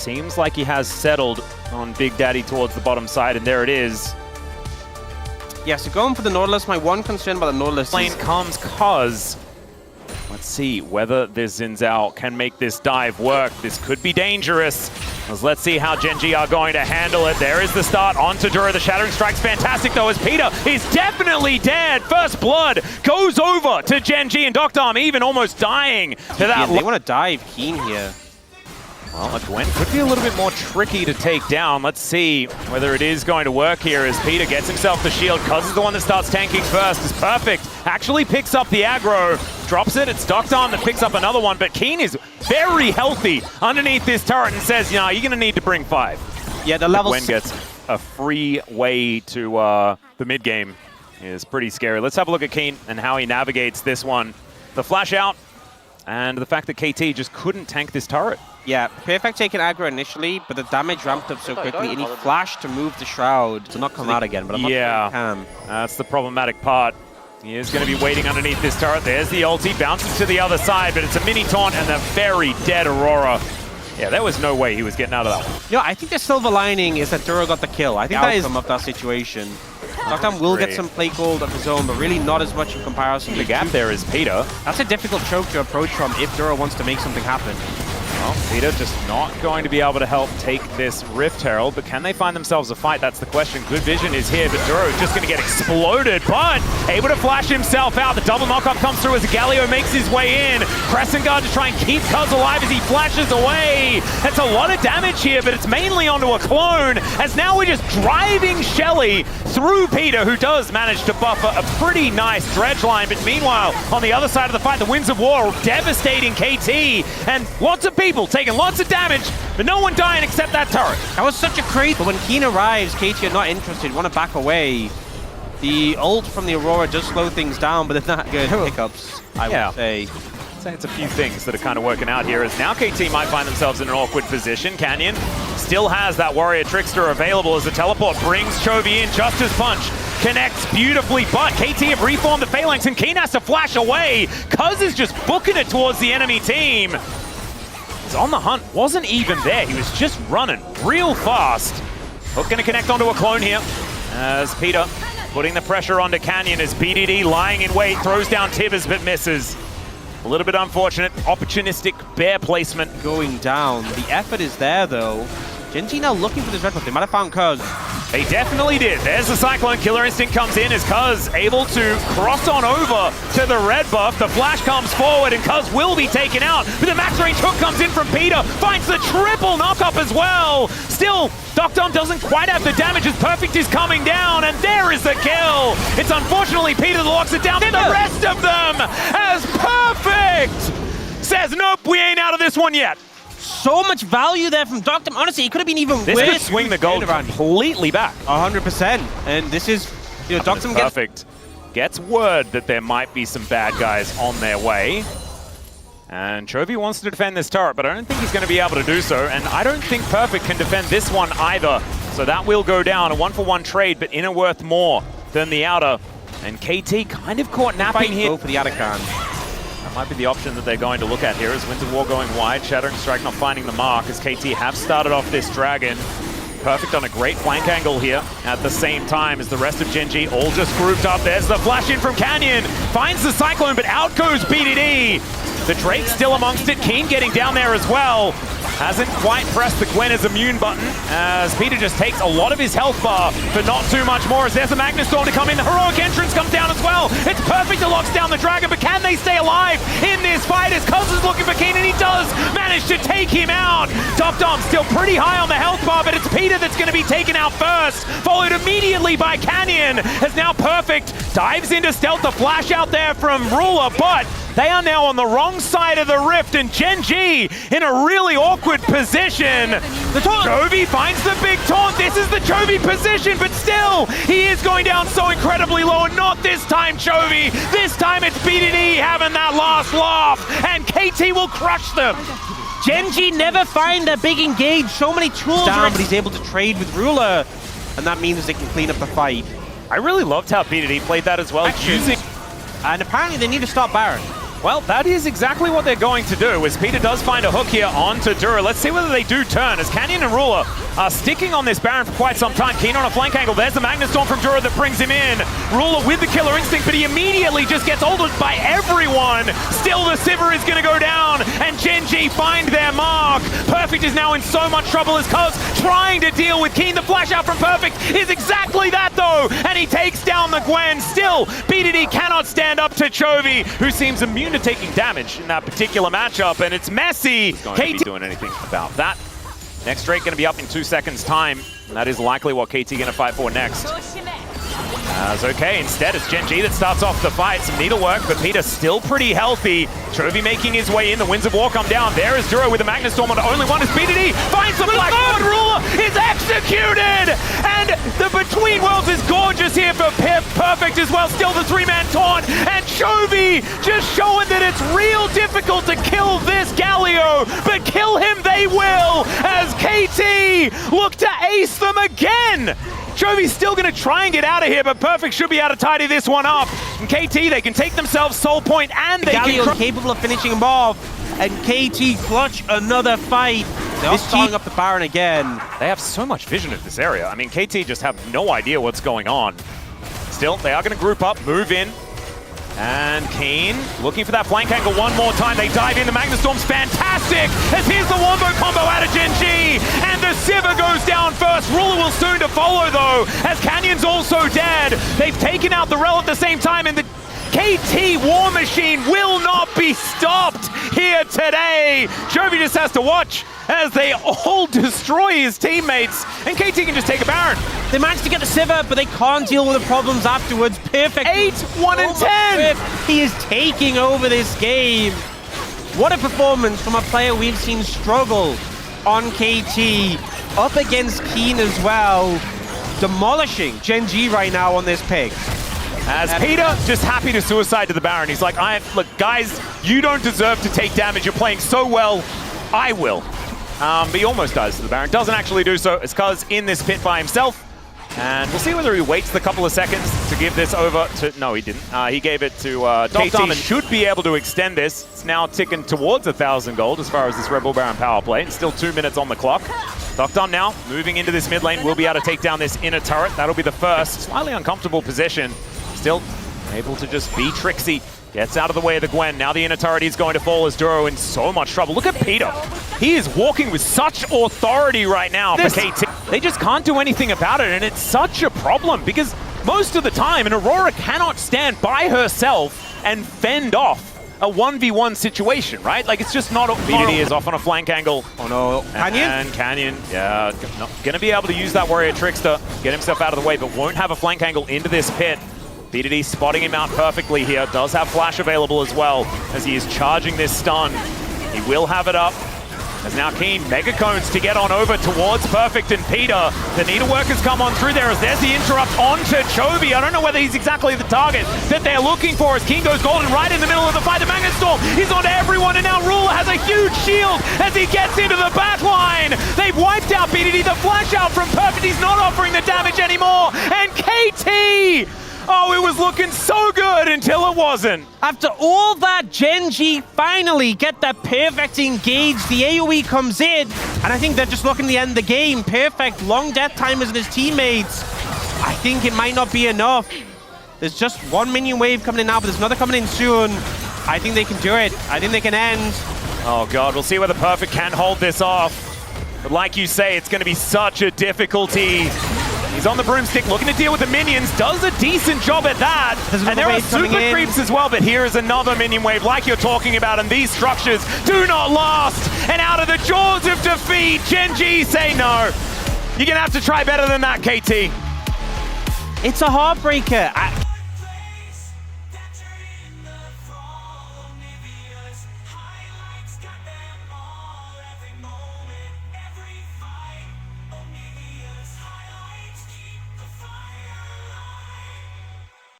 seems like he has settled on Big Daddy towards the bottom side, and there it is. Yeah, so going for the Nautilus, my one concern about the Nautilus Lane comes cause. Let's see whether this Xin Zhao can make this dive work. This could be dangerous. Let's see how Gen.G are going to handle it. There is the start onto Dura. The Shattering Strike's fantastic though, as Peter is definitely dead. First blood goes over to Gen.G, and Doctorm even almost dying to that. Yeah, they want to dive Keen here. Well, a Gwen could be a little bit more tricky to take down. Let's see whether it is going to work here as Peter gets himself the shield. Cuz is the one that starts tanking first. Is perfect. Actually picks up the aggro. Drops it. It's Doctorm that picks up another one. But Keen is very healthy underneath this turret and says, you're going to need to bring 5. Yeah, the level Gwen gets a free way to the mid game. Is pretty scary. Let's have a look at Keen and how he navigates this one. The flash out and the fact that KT just couldn't tank this turret. Yeah, Perfect taking aggro initially, but the damage ramped up so quickly, and he flashed to move the Shroud to not come out again, but I'm not sure he can. That's the problematic part. He is going to be waiting underneath this turret. There's the ulti, bounces to the other side, but it's a mini taunt and a very dead Aurora. Yeah, there was no way he was getting out of that one. Yeah, I think the silver lining is that Dura got the kill. I think that is the outcome of that situation. Doctorm will get some play gold of his own, but really not as much in comparison. The gap there is Peter. That's a difficult choke to approach from if Dura wants to make something happen. Well, Peter just not going to be able to help take this Rift Herald, but can they find themselves a fight? That's the question. Good vision is here, but Dura is just going to get exploded, but able to flash himself out. The double knockup comes through as Galio makes his way in. Crescent Guard to try and keep Cuz alive as he flashes away. That's a lot of damage here, but it's mainly onto a clone, as now we're just driving Shelly through Peter, who does manage to buffer a pretty nice dredge line, but meanwhile, on the other side of the fight, the Winds of War devastating KT, and lots of people taking lots of damage, but no one dying except that turret. That was such a creep, but when Keen arrives, KT are not interested, want to back away. The ult from the Aurora does slow things down, but they're not good pickups, I would say. I'd say it's a few things that are kind of working out here, as now KT might find themselves in an awkward position. Canyon still has that Warrior Trickster available as the teleport brings Chovy in. Justice Punch connects beautifully, but KT have reformed the Phalanx and Keen has to flash away. Cuz is just booking it towards the enemy team. He's on the hunt, wasn't even there. He was just running real fast. Hook gonna connect onto a clone here as Peter putting the pressure onto Canyon as BDD lying in wait, throws down Tibbers but misses. A little bit unfortunate, opportunistic bear placement. Going down. The effort is there though. Gen.G now looking for this red buff. They might have found Cuz. They definitely did. There's the Cyclone. Killer Instinct comes in as Cuz able to cross on over to the red buff. The flash comes forward and Cuz will be taken out. But the max range hook comes in from Peter. Finds the triple knockup as well. Still, Doctorm doesn't quite have the damage as Perfect is coming down. And there is the kill. It's unfortunately Peter that locks it down. Then the rest of them as Perfect says, nope, we ain't out of this one yet. So much value there from Doctorm. Honestly, it could have been even worse. This could swing the gold completely back. 100%. And this is, you know, Doctorm gets... Perfect. Gets word that there might be some bad guys on their way. And Chovy wants to defend this turret, but I don't think he's going to be able to do so. And I don't think Perfect can defend this one either. So that will go down. A 1-for-1 trade, but inner worth more than the outer. And KT kind of caught napping here. Go for the Atachan. That might be the option that they're going to look at here, as Winds of War going wide, Shattering Strike not finding the mark, as KT have started off this Dragon. Perfect on a great flank angle here at the same time as the rest of Gen.G all just grouped up. There's the flash in from Canyon, finds the Cyclone, but out goes BDD. The Drake still amongst it, Keen getting down there as well. Hasn't quite pressed the Gwen's immune button, as Peter just takes a lot of his health bar, but not too much more, as there's a Magnus Storm to come in. The heroic entrance comes down as well. It's Perfect that locks down the Dragon, but can they stay alive in this fight, as Cuz is looking for Keen, and he does manage to take him out. Doctorm still pretty high on the health bar, but it's Peter that's going to be taken out first, followed immediately by Canyon, as now Perfect dives into stealth. The flash out there from Ruler, but they are now on the wrong side of the rift, and Gen.G in a really awkward position. The Chovy finds the big taunt. This is the Chovy position, but still, he is going down so incredibly low, and not this time Chovy. This time it's BDD having that last laugh, and KT will crush them. Gen.G never find a big engage. So many tools down, but he's able to trade with Ruler, and that means they can clean up the fight. I really loved how BDD played that as well. And apparently they need to stop Baron. Well, that is exactly what they're going to do, as Peter does find a hook here onto Dura. Let's see whether they do turn, as Canyon and Ruler are sticking on this Baron for quite some time. Keen on a flank angle. There's the Magnustorm from Dura that brings him in. Ruler with the killer instinct, but he immediately just gets ulted by everyone. Still, the Sivir is going to go down, and Gen.G find their mark. Perfect is now in so much trouble as Cuz trying to deal with Keen. The flash out from Perfect is exactly that, though, and he takes down the Gwen. Still, BDD cannot stand up to Chovy, who seems immune to taking damage in that particular matchup, and it's messy. He's going to be doing anything about that. Next Drake going to be up in 2 seconds time, and that is likely what KT going to fight for next. That's okay. Instead, it's Gen.G that starts off the fight. Some needlework, but Peter still pretty healthy. Chovy making his way in. The Winds of War come down. There is Duro with the Magnustorm on the only one is BDD. Finds the Black Sword. Ruler is executed! And the Between Worlds is gorgeous here for Perfect as well. Still the 3-man taunt. And Chovy just showing that it's real difficult to kill this Galio. But kill him they will, as KT look to ace them again. Chovy's still going to try and get out of here, but Perfect should be able to tidy this one up. And KT, they can take themselves Soul Point, and they can capable of finishing him off. And KT clutch another fight. They're starting up the Baron again. They have so much vision of this area. I mean, KT just have no idea what's going on. Still, they are going to group up, move in. And Keen looking for that flank angle one more time. They dive in. The Magnustorm's fantastic, as here's the Wombo combo out of Gen.G. And the Sivir goes down first. Ruler will soon to follow, though, as Canyon's also dead. They've taken out the Rel at the same time, and the KT War Machine will not be stopped here today. Chovy just has to watch as they all destroy his teammates, and KT can just take a Baron. They managed to get the Sivir, but they can't deal with the problems afterwards. Perfect. 8, 1, and 10. He is taking over this game. What a performance from a player we've seen struggle on KT, up against Keen as well. Demolishing Gen.G right now on this pick. As Peter just happy to suicide to the Baron. He's like, look, guys, you don't deserve to take damage. You're playing so well. I will. But he almost dies to the Baron. Doesn't actually do so. It's Cuz in this pit by himself. And we'll see whether he waits the couple of seconds to give this over to... No, he didn't. He gave it to KT. And should be able to extend this. It's now ticking towards 1,000 gold as far as this Rebel Baron power play. And still 2 minutes on the clock. Doctom now moving into this mid lane. Will be able to take down this inner turret. That'll be the first. Slightly uncomfortable position. Still able to just be tricksy. Gets out of the way of the Gwen. Now the inner turret is going to fall as Duro in so much trouble. Look at Peter. He is walking with such authority right now for KT. They just can't do anything about it, and it's such a problem because most of the time an Aurora cannot stand by herself and fend off a 1v1 situation, right? Like, it's just not... BDD is off on a flank angle. Oh no. Canyon? And Canyon, yeah, not going to be able to use that Warrior Trickster, get himself out of the way, but won't have a flank angle into this pit. BDD spotting him out perfectly here. Does have flash available as well, as he is charging this stun. He will have it up. As now Keen, Mega Cones to get on over towards Perfect and Peter. The needlework has come on through there as there's the interrupt onto Chovy. I don't know whether he's exactly the target that they're looking for as Keen goes golden right in the middle of the fight. The Magnustorm, he's onto everyone, and now Ruler has a huge shield as he gets into the back line. They've wiped out BDD. The flash out from Perfect, he's not offering the damage anymore. And KT! Oh, it was looking so good until it wasn't. After all that, Gen.G finally get that Perfect engaged. The AoE comes in, and I think they're just looking to end the game. Perfect, long death timers and his teammates. I think it might not be enough. There's just one minion wave coming in now, but there's another coming in soon. I think they can do it. I think they can end. Oh God, we'll see whether Perfect can hold this off. But like you say, it's going to be such a difficulty. He's on the broomstick, looking to deal with the minions. Does a decent job at that. And there are super creeps as well, but here is another minion wave like you're talking about, and these structures do not last. And out of the jaws of defeat, Gen.G say no. You're going to have to try better than that, KT. It's a heartbreaker.